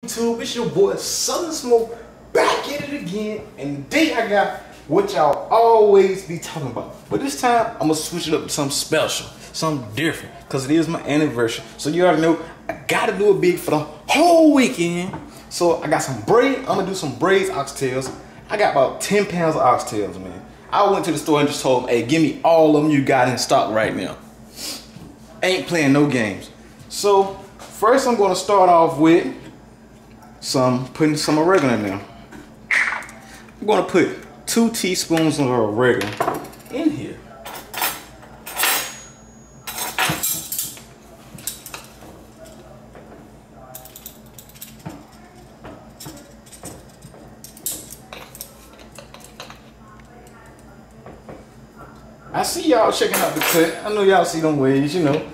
YouTube, it's your boy Southern Smoke back at it again, and today I got what y'all always be talking about, but this time I'm gonna switch it up to something special, something different, because it is my anniversary. So you already know I gotta do it big for the whole weekend. So I got some braids. I'm gonna do some braids oxtails. I got about 10 pounds of oxtails, man. I went to the store and just told them, hey, give me all of them you got in stock right now. Ain't playing no games. So first I'm gonna start off with putting some oregano in there. I'm gonna put 2 teaspoons of oregano in here. I see y'all checking out the cut. I know y'all see them waves, you know.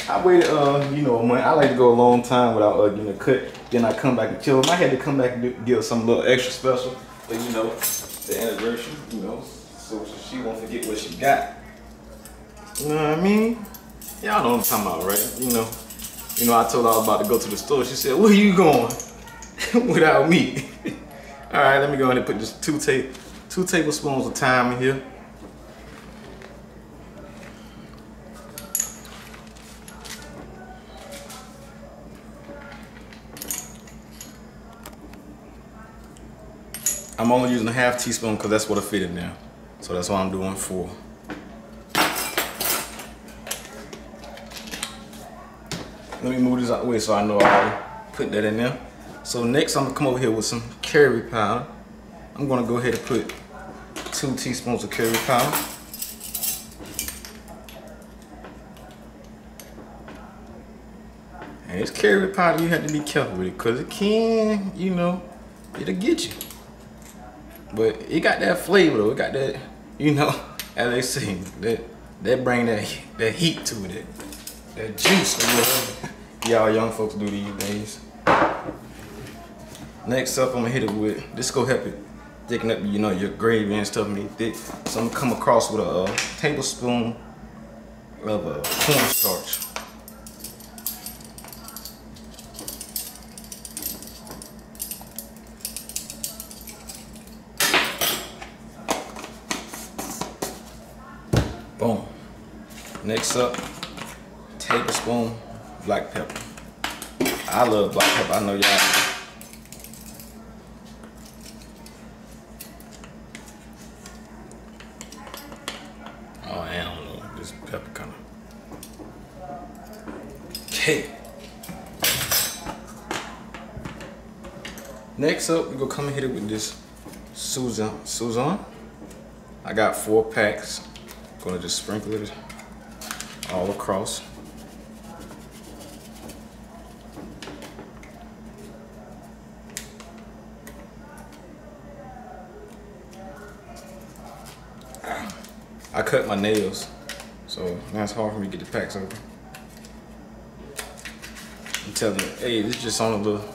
I waited, a month. I like to go a long time without getting a cut. Then I come back and chill. I had to come back and give some little extra special, but the anniversary, so she won't forget what she got. You know what I mean? Y'all know what I'm talking about, right? I told her I was about to go to the store. She said, "Where you going without me?" All right, let me go ahead and put just 2 tablespoons of thyme in here. I'm only using a ½ teaspoon because that's what I fit in there. So that's why I'm doing 4. Let me move this out the way so I know I already put that in there. So next I'm gonna come over here with some curry powder. I'm gonna go ahead and put 2 teaspoons of curry powder. And this curry powder, you have to be careful with it because it can, it'll get you. But it got that flavor though. It got that, as they say, that bring that heat to it, that juice or whatever y'all young folks do these days. Next up, I'm gonna hit it with this. Go help it thicken up, your gravy and stuff make it thick. So I'm gonna come across with a tablespoon of cornstarch. Boom. Next up, tablespoon black pepper. I love black pepper. I know y'all. Oh, I don't know. This pepper kind of. Okay. Next up, we're gonna come and hit it with this Suzanne. I got 4 packs. Gonna just sprinkle it all across. I cut my nails, so now it's hard for me to get the packs open. I'm telling you, hey, this is just on a little,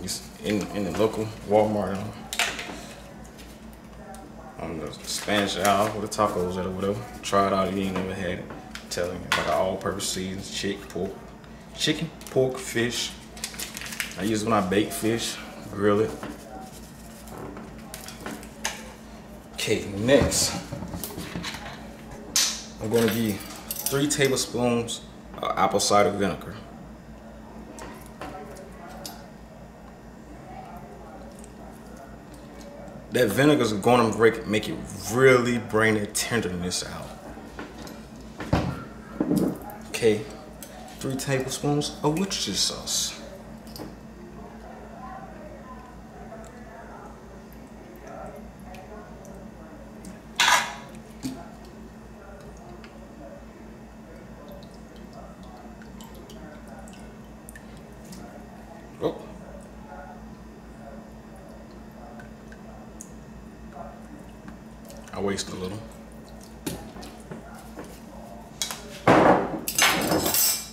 it's in the local Walmart. On the Spanish aisle where the tacos at or whatever. Try it out if you ain't never had it. I'm telling you, like all-purpose seasons, chicken, pork, fish. I use it when I bake fish, grill it. Okay, next, I'm gonna give you 3 tablespoons of apple cider vinegar. That vinegar is going to make it really bring that tenderness out. Okay, 3 tablespoons of Worcestershire sauce. Oh. I waste a little.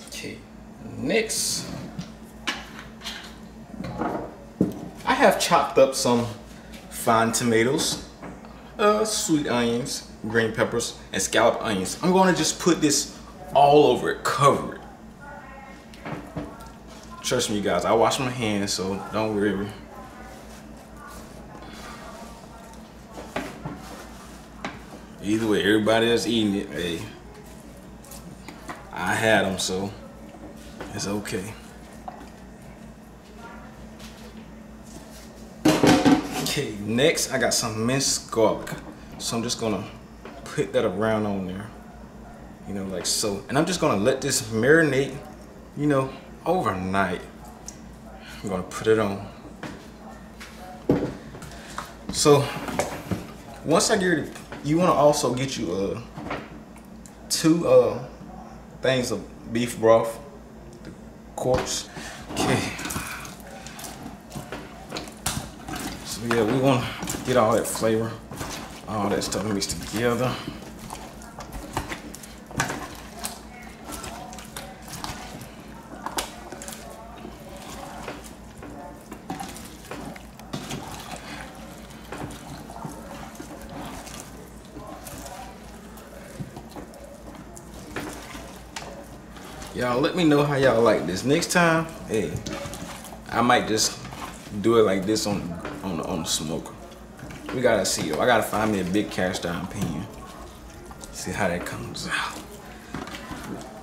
Okay, next, I have chopped up some fine tomatoes, sweet onions, green peppers, and scalloped onions. I'm gonna just put this all over it, cover it. Trust me, guys. I wash my hands, so don't worry. Either way, everybody that's eating it, hey, I had them, so it's okay. Okay, next I got some minced garlic, so I'm just gonna put that around on there, you know, like so. And I'm just gonna let this marinate, you know, overnight. I'm gonna put it on. So once I get it, you wanna also get you 2 things of beef broth, the quarts. Okay. So yeah, we wanna get all that flavor, all that stuff mixed together. Y'all let me know how y'all like this. Next time, hey, I might just do it like this on the smoker. We gotta see though. I gotta find me a big cast iron pan. See how that comes out.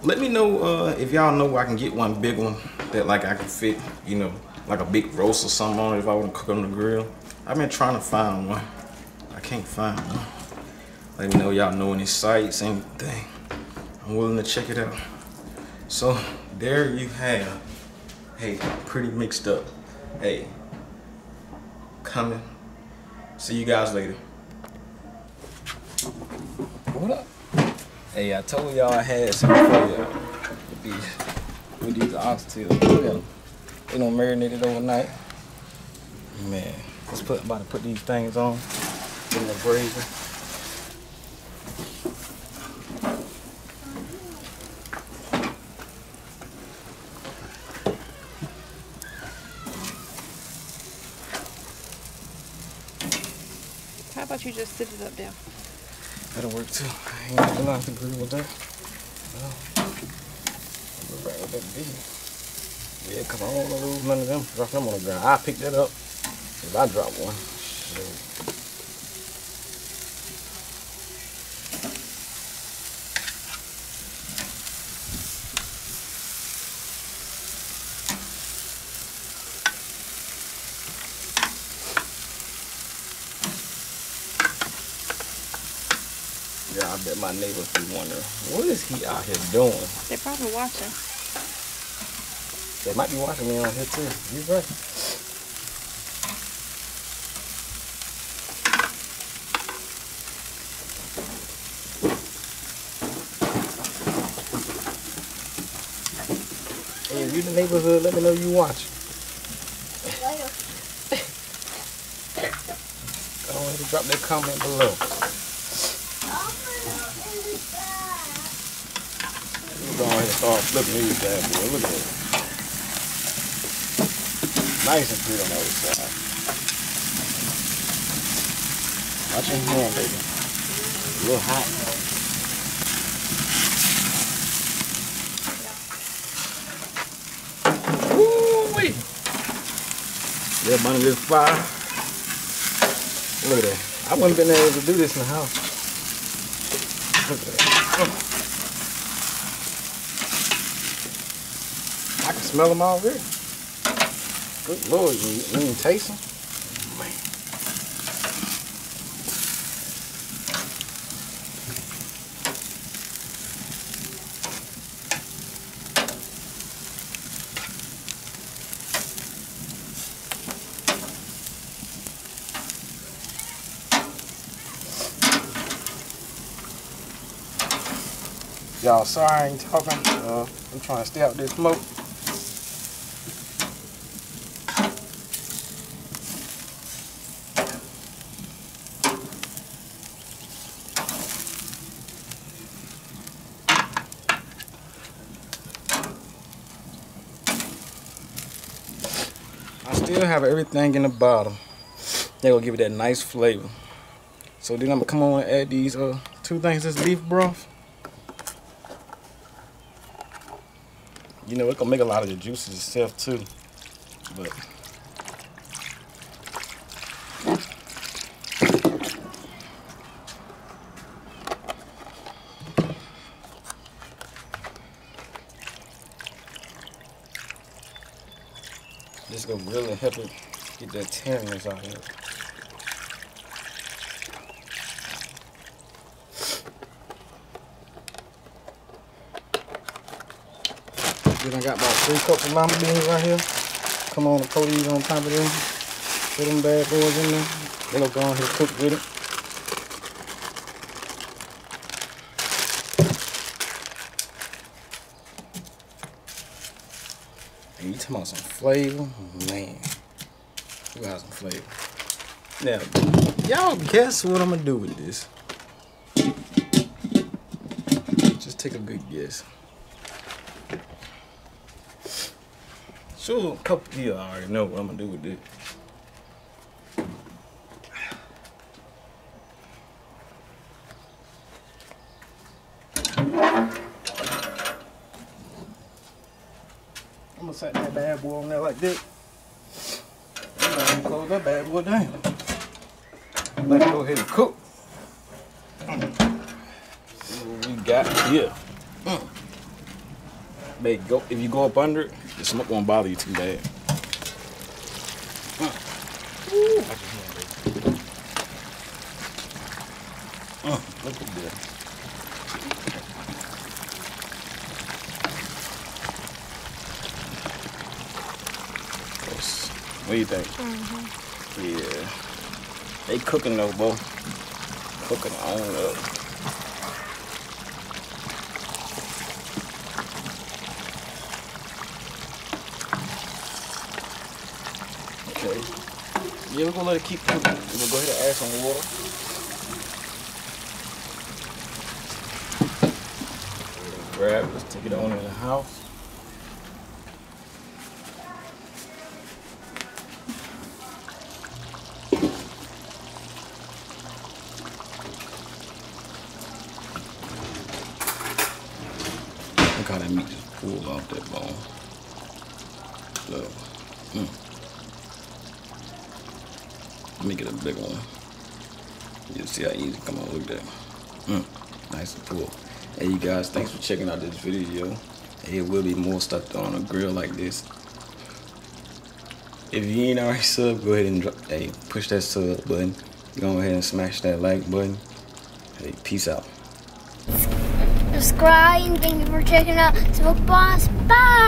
Let me know if y'all know where I can get one big one that like I can fit, you know, like a big roast or something on it if I want to cook on the grill. I've been trying to find one. I can't find one. Let me know y'all know any sites, anything. I'm willing to check it out. So there you have, hey, pretty mixed up. Hey, coming. See you guys later. What up? Hey, I told y'all I had some for y'all with these oxtails. Look at them. They don't marinate it overnight. Man, about to put these things on in the brazier. How about you just sit it up there? That'll work too. I ain't gonna have to agree with that. Well, I'll go back with that beef. Yeah, cause I don't wanna lose none of them. Drop them on the ground. I'll pick that up if I drop one. So. Yeah, I bet my neighbors be wondering, what is he out here doing? They're probably watching. They might be watching me on here too. You're right. Hey, if you in the neighborhood, let me know you watch. Go ahead and drop that comment below. Go ahead and start flipping these bad boys. Look at it. Nice and pretty on the other side. Watch your hand, baby. A little hot. Woo-wee! Yeah, burning this fire. Look at that. I wouldn't been able to do this in the house. Look at that. Oh. I can smell them already. Good Lord, you even taste them? Man. Y'all, sorry I ain't talking. I'm trying to stay out this smoke. I still have everything in the bottom. They're gonna give it that nice flavor. So then I'm gonna come on and add these 2 things. This beef broth. You know, it can make a lot of the juices itself too, but this gonna really help it get that tenderness out here. Then I got about 3 cups of lima beans right here. Come on, throw these on top of them. Put them bad boys in there. They gonna go on here and cook with it. And you talking about some flavor? Man, we got some flavor. Now, y'all guess what I'm gonna do with this? Just take a good guess. Sure, a couple, yeah, I already know what I'm gonna do with this. I'm gonna set that bad boy on there like this. I'm gonna close that bad boy down. Let it go ahead and cook. See what we got here. Baby, go, if you go up under it, the smoke won't bother you too bad. Look at that. What do you think? Yeah. They cooking though, boy. Cooking on up. Okay. Yeah, we're gonna let it keep cooking. We're gonna go ahead and add some water. Grab it, let's take it on in the house. Look how that meat just pulled off that bone. So, let me get a big one. You'll see how easy it come out. Look at that. Nice and full. Hey, you guys, thanks for checking out this video. There will be more stuff on a grill like this. If you ain't already subbed, go ahead and push that sub button. Go ahead and smash that like button. Hey, peace out. Subscribe and thank you for checking out Smoke Boss. Bye!